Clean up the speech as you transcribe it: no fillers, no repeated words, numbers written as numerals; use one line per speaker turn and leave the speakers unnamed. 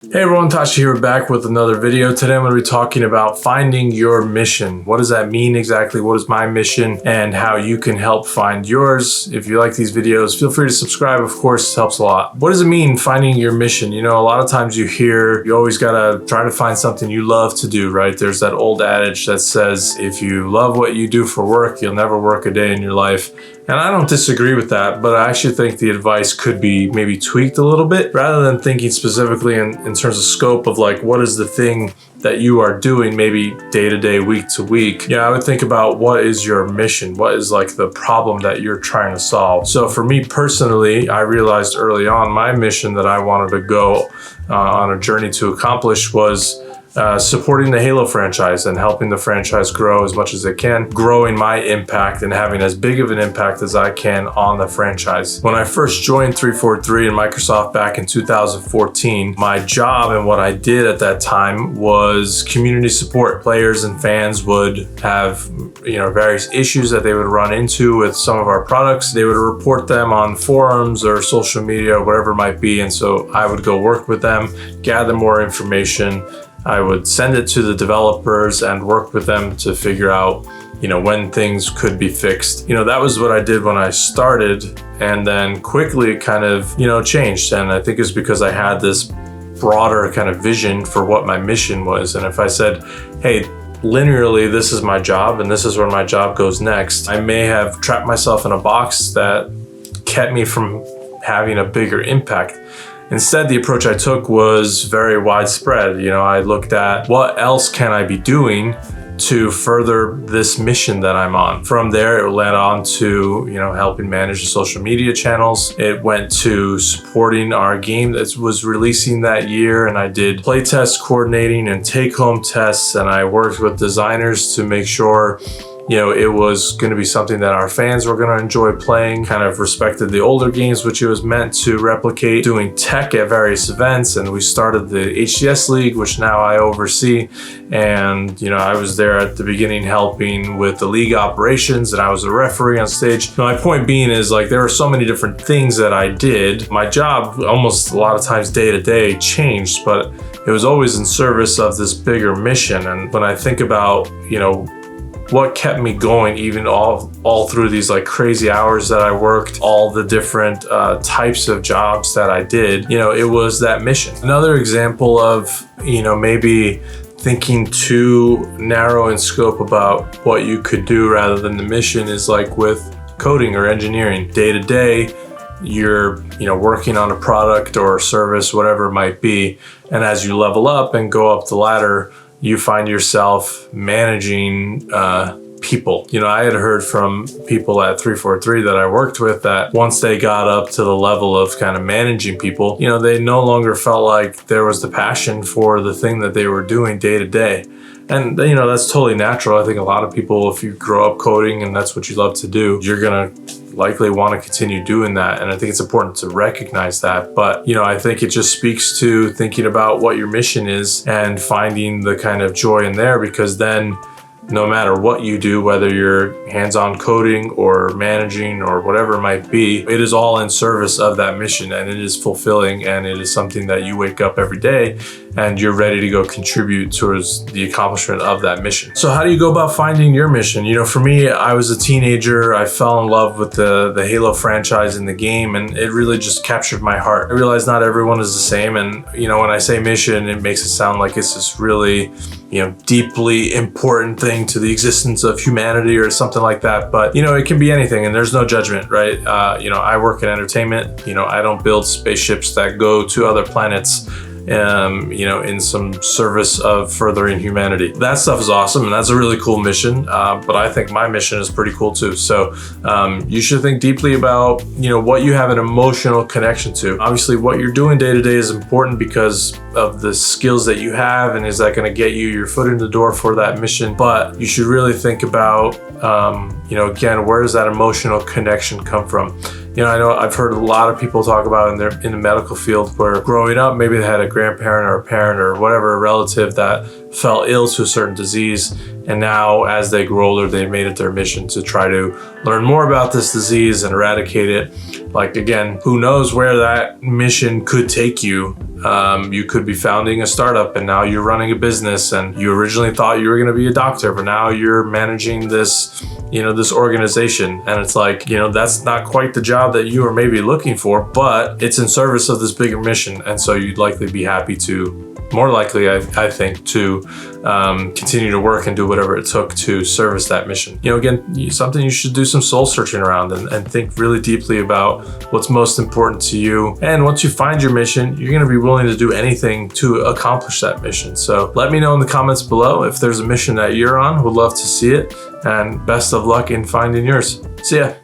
Hey everyone, Tashi here, back with another video. Today I'm going to be talking about finding your mission. What does that mean exactly? What is my mission and how you can help find yours? If you like these videos, feel free to subscribe. Of course, it helps a lot. What does it mean finding your mission? You know, a lot of times you hear, you always got to try to find something you love to do, right? There's that old adage that says, if you love what you do for work, you'll never work a day in your life. And I don't disagree with that, but I actually think the advice could be maybe tweaked a little bit rather than thinking specifically in terms of scope of like, what is the thing that you are doing maybe day to day, week to week. Yeah, I would think about what is your mission? What is like the problem that you're trying to solve? So for me personally, I realized early on my mission that I wanted to go on a journey to accomplish was supporting the Halo franchise and helping the franchise grow as much as it can, growing my impact and having as big of an impact as I can on the franchise. When I first joined 343 and Microsoft back in 2014, my job and what I did at that time was community support. Players and fans would have, various issues that they would run into with some of our products. They would report them on forums or social media or whatever it might be. And so I would go work with them, gather more information. I would send it to the developers and work with them to figure out, when things could be fixed. That was what I did when I started, and then quickly it kind of, changed. And I think it's because I had this broader kind of vision for what my mission was. And if I said, hey, linearly, this is my job and this is where my job goes next, I may have trapped myself in a box that kept me from having a bigger impact. Instead, the approach I took was very widespread. I looked at what else can I be doing to further this mission that I'm on. From there, it led on to, helping manage the social media channels. It went to supporting our game that was releasing that year, and I did playtest coordinating and take-home tests, and I worked with designers to make sure it was going to be something that our fans were going to enjoy playing, kind of respected the older games, which it was meant to replicate, doing tech at various events. And we started the HCS League, which now I oversee. And, I was there at the beginning helping with the league operations, and I was a referee on stage. My point being is like, there are so many different things that I did. My job almost a lot of times day to day changed, but it was always in service of this bigger mission. And when I think about, what kept me going even all through these like crazy hours that I worked, all the different types of jobs that I did, it was that mission. Another example of, maybe thinking too narrow in scope about what you could do rather than the mission is like with coding or engineering. Day to day, you're working on a product or a service, whatever it might be. And as you level up and go up the ladder, you find yourself managing people. I had heard from people at 343 that I worked with that once they got up to the level of kind of managing people, they no longer felt like there was the passion for the thing that they were doing day to day. And, that's totally natural. I think a lot of people, if you grow up coding and that's what you love to do, you're going to likely want to continue doing that. And I think it's important to recognize that. But, I think it just speaks to thinking about what your mission is and finding the kind of joy in there, because then no matter what you do, whether you're hands-on coding or managing or whatever it might be, it is all in service of that mission, and it is fulfilling, and it is something that you wake up every day and you're ready to go contribute towards the accomplishment of that mission. So how do you go about finding your mission? For me, I was a teenager. I fell in love with the Halo franchise in the game, and it really just captured my heart. I realized not everyone is the same, and when I say mission, it makes it sound like it's this really deeply important thing to the existence of humanity or something like that. But, it can be anything, and there's no judgment, right? I work in entertainment. I don't build spaceships that go to other planets, in some service of furthering humanity. That stuff is awesome, and that's a really cool mission. But I think my mission is pretty cool too. So you should think deeply about, what you have an emotional connection to. Obviously, what you're doing day to day is important because of the skills that you have, and is that going to get you your foot in the door for that mission? But you should really think about, again, where does that emotional connection come from? I know I've heard a lot of people talk about in the medical field where growing up, maybe they had a grandparent or a parent or whatever, a relative that fell ill to a certain disease, And now as they grow older, they've made it their mission to try to learn more about this disease and eradicate it. Like, again, who knows where that mission could take you. You could be founding a startup and now you're running a business, and you originally thought you were going to be a doctor, but now you're managing this, this organization. And it's like, that's not quite the job that you were maybe looking for, but it's in service of this bigger mission. And so you'd likely be happy to, more likely, I think, to continue to work and do whatever it took to service that mission. Again, something you should do some soul searching around and think really deeply about what's most important to you. And once you find your mission, you're going to be willing to do anything to accomplish that mission. So let me know in the comments below if there's a mission that you're on. Would love to see it. And best of luck in finding yours. See ya.